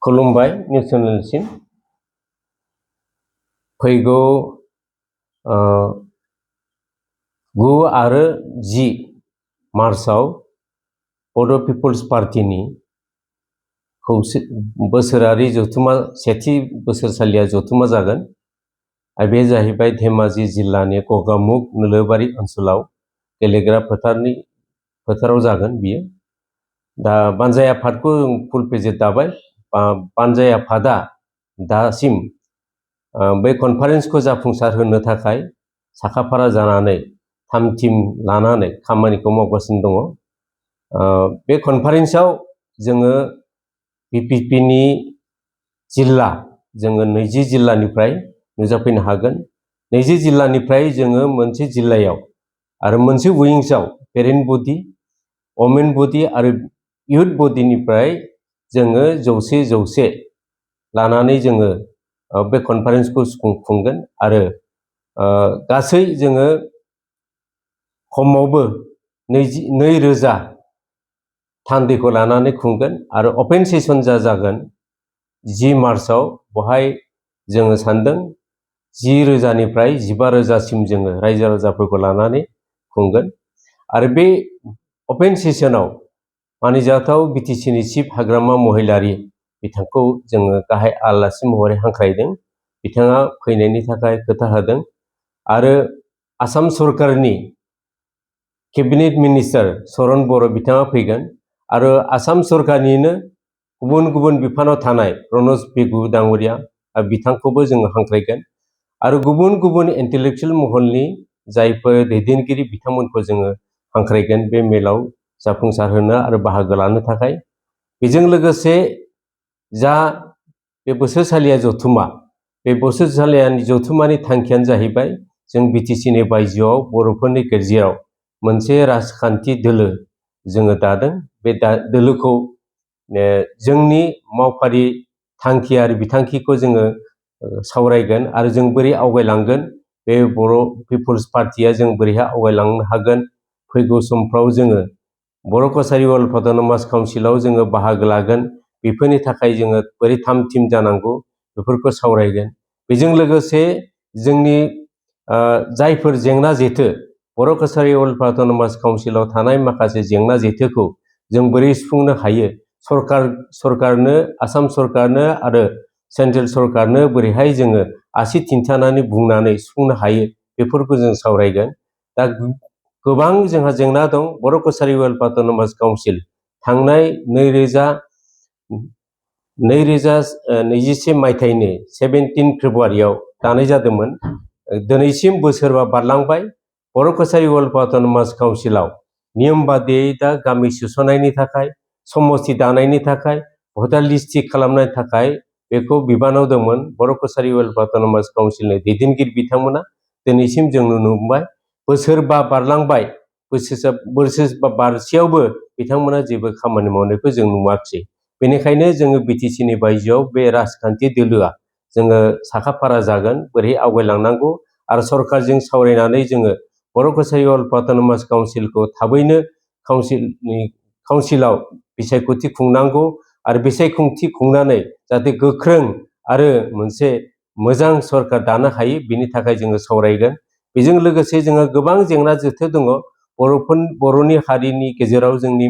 खुलुमबाय निउस चेनेलसिम फैगौ 9 आरो 10 मार्चआव बड' पिपल्स पार्टीनि बोसोरारि जथुमा सेथि बोसोरसालिया जथुमा जागोन आरो बे जाहैबाय धेमाजि जिल्लानि गगामुख नोलोबारि ओनसोलाव गेलेग्रा फोथाराव जागोन बियो। दा बानजाय आफादखौ फुल पेजेट दाबाय। बानजाय आफादा दासिम बे कनफारेन्सखौ जाफुंसार होनो थाखाय साखाफारा जानानै थाम-थिम लानानै खामानिखौ मावगासिनो दङ। बे कनफारेन्सआव जोङो पिपिपिनि जिल्ला जोङो 20 जिल्लानिफ्राय नुजाफैनो हागोन। 20 जिल्लानिफ्राय जोङो मोनसे जिल्लायाव आरो मोनसे विंसआव पेरेन्ट बडि, वमेन बडि आरो इयुथ बडिनिफ्राय जोङो 100 लानानै जोङो बे कनफारेन्सखौ खुंगोन आरो गासै जोङो खमावबो 2,000 थान्दैखौ लानानै खुंगोन आरो अपेन सेसन जागोन 10 मार्चआव। बहाय जोङो सानदों 10,000निफ्राय 15,000सिम जोङो रायजो राजाफोरखौ लानानै खुंगोन आरो बे अपेन सेसनाव मानिजाथाव बिटिसिनि चिफ हाग्रामा महिलारि बिथांखौ जोङो गाहाय आलासि महरै हांख्रायदों। बिथाङा फैनायनि थाखाय खोथा होदों आरो आसाम सरकारनि केबिनेट मिनिस्टार चरण बर' बिथाङा फैगोन आरो आसाम सरकारनिनो गुबुन गुबुन बिफानाव थानाय प्रनज पेगु डांगरिया बिथांखौबो जोङो हांख्रायगोन आरो गुबुन गुबुन इन्टेलेक्चुयेल महलनि जायफोर दैदेनगिरि बिथांमोनखौ जोङो हांख्रायगोन बे मेलाव जाफुंसार होनो आरो बाहागो लानो थाखाय। बेजों लोगोसे जा बे बोसोरसालिया जथुमा, बे बोसोरसालियानि जथुमानि थांखियानो जाहैबाय जों बिटिसिनि बायजोआव बर'फोरनि गेजेराव मोनसे राजखान्थि दोलो जोङो दादों। बे दोलोखौ जोंनि मावफारि थांखि आरो बिथांखिखौ जोङो सावरायगोन आरो जों बोरै आवगायलांगोन, बे बर' पिपल्स पार्टिया जों बोरैहाय आवगायलांनो हागोन, फैगौ समफ्राव जोङो बर' कसारि वर्ल्ड अट'नमास काउन्सिलाव जोङो बाहागो लागोन, बेफोरनि थाखाय जोङो बोरै थाम-थिम जानांगौ बेफोरखौ सावरायगोन। बेजों लोगोसे जोंनि जायफोर जेंना जेथो बर' कसारि वर्ल्ड अट'नमास काउन्सिलाव थानाय माखासे जेंना जेथोखौ जों बोरै सुफुंनो हायो, सरकारनो, आसाम सरकारनो आरो सेन्ट्रेल सरकारनो बोरैहाय जोङो आसि थिन्थानानै बुंनानै सुफुंनो हायो, बेफोरखौ जों सावरायगोन। दा गोबां जोंहा जेंना दं। बर' कसारि वर्ल्ड अट'नमास काउन्सिल थांनाय 2021 मायथाइनि 17 फेब्रुवारियाव दानाय जादोंमोन। दिनैसिम बोसोरबा बारलांबाय। बर' कसारि वर्ल्ड अट'नमास काउन्सिलाव नियम बादियै दा गामि सोसननायनि थाखाय, समस्ति दानायनि थाखाय, भटार लिस्ट थि खालामनायनि थाखाय बेखौ बिबानाव दंमोन बर' कसारि वर्ल्ड अट'नमास काउन्सिलनि दैदेनगिरि बिथांमोना। दिनैसिम जों नुनो मोनबाय बोसोरबा बारलांबाय, बोसोरबा बारसेयावबो बिथांमोना जेबो खामानि मावनायखौ जों नुवाखिसै। बेनिखायनो जोङो बिटिसिनि बायजोआव बे राजखान्थि दोलोआ जोङो साखाफारा जागोन, बोरै आवगायलांनांगौ आरो सरकारजों सावरायनानै जोङो बर' कसारि वर्ल्ड अट'नमास काउन्सिलखौ थाबैनो काउन्सिलाव बिसायख'थि खुंनांगौ आरो बिसायख'थि खुंनानै जाहाथे गोख्रों आरो मोनसे मोजां सरकार दानो हायो, बिनि थाखाय जोङो सावरायगोन। बेजों लोगोसे जोङो गोबां जेंना जेथो दङ बर'नि हारिनि गेजेराव, जोंनि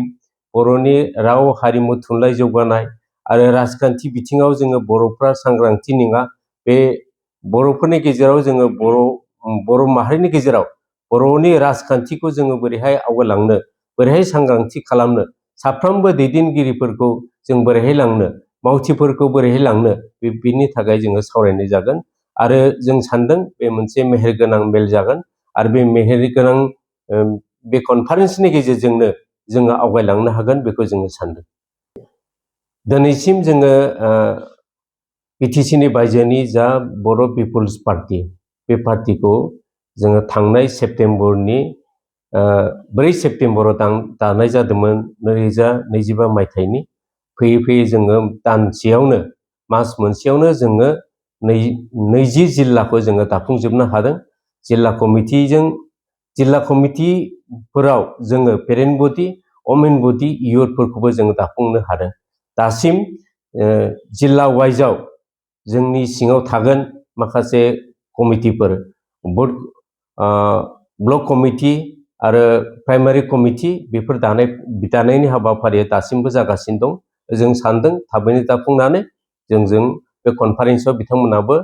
बर'नि राव हारिमु थुनलाइ जौगानाय आरो राजखान्थि बिथिङाव जोङो बर'फ्रा सांग्रांथि नङा। बे बर'फोरनि गेजेराव जोङो बर' माहारिनि गेजेराव बर'नि राजखान्थिखौ जोङो बोरैहाय आवगायलांनो, बोरैहाय सांग्रांथि खालामनो, साफ्रोमबो दैदेनगिरिफोरखौ जों बोरैहाय लांनो, मावथिफोरखौ बोरैहाय लांनो, बिनि थाखाय जोङो सावरायनाय जागोन आरो जों सानदों बे मोनसे मेहेरगोनां मेल जागोन आरो बे मेहेरगोनां बे कनफारेन्सनि गेजेरजोंनो जोङो आवगायलांनो हागोन, बेखौ जोङो सानदों। दिनैसिम जोङो बिटिसिनि बायजोनि जा बर' पिपल्स पार्टी, बे पार्टीखौ जोङो थांनाय सेप्तेम्बरनि 4 सेप्तेम्बराव दानाय जादोंमोन 2025 मायथाइनि। फैयै फैयै जोङो दानसेयावनो, मास मोनसेयावनो जोङो 20 जिल्लाखौ जोङो दाफुंजोबनो हादों। जिल्ला कमिटिफोराव जोङो पेरेन्ट बडि, वमेन बडि, इयुथफोरखौबो जोङो दाफुंनो हादों। दासिम जिल्ला वाइजआव जोंनि सिङाव थागोन माखासे कमिटिफोर ब्लक कमिटि आरो प्राइमारि कमिटि बेफोर दानायनि हाबाफारिया दासिमबो जागासिनो दं। जों सानदों थाबैनो दाफुंनानै जोंजों बे कनफारेन्सआव बिथांमोनाबो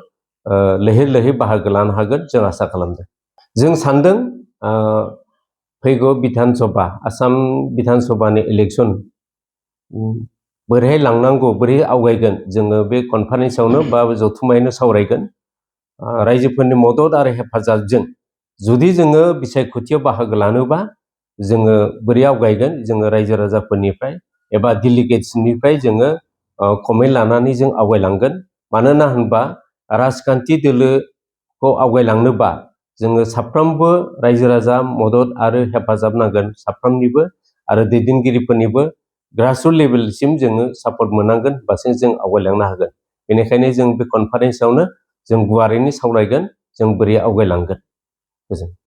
लैहोर लैहोर बाहागो लानो हागोन जों आसा खालामदों। जों सानदों फैगौ बिधान सभा आसाम बिधान सभानि इलेक्सन बोरैहाय लांनांगौ बोरैहाय आवगायगोन जोङो बे कनफारेन्सआवनो बा जथुम्मायावनो सावरायगोन। रायजोफोरनि मदद आरो हेफाजाबजों जुदि जोङो बिसायख'थियाव बाहागो लानोबा जोङो बोरै आवगायगोन जोङो रायजो राजाफोरनिफ्राय एबा डेलिगेट्सनिफ्राय जोङो कमेन्ट लानानै जों आवगायलांगोन। मानोना होनबा राजखान्थि दोलोखौ आवगायलांनोबा जोङो साफ्रोमबो रायजो राजा मदद आरो हेफाजाब नांगोन साफ्रोमनिबो आरो दैदेनगिरिफोरनिबो ग्रासरुट लेभेलसिम जोङो सापर्ट मोननांगोन होनबासो जों आवगायलांनो हागोन। बेनिखायनो जों बे कनफारेन्सआवनो जों गुवारैनो सावरायगोन जों बोरै आवगायलांगोन। गोजोन्थों।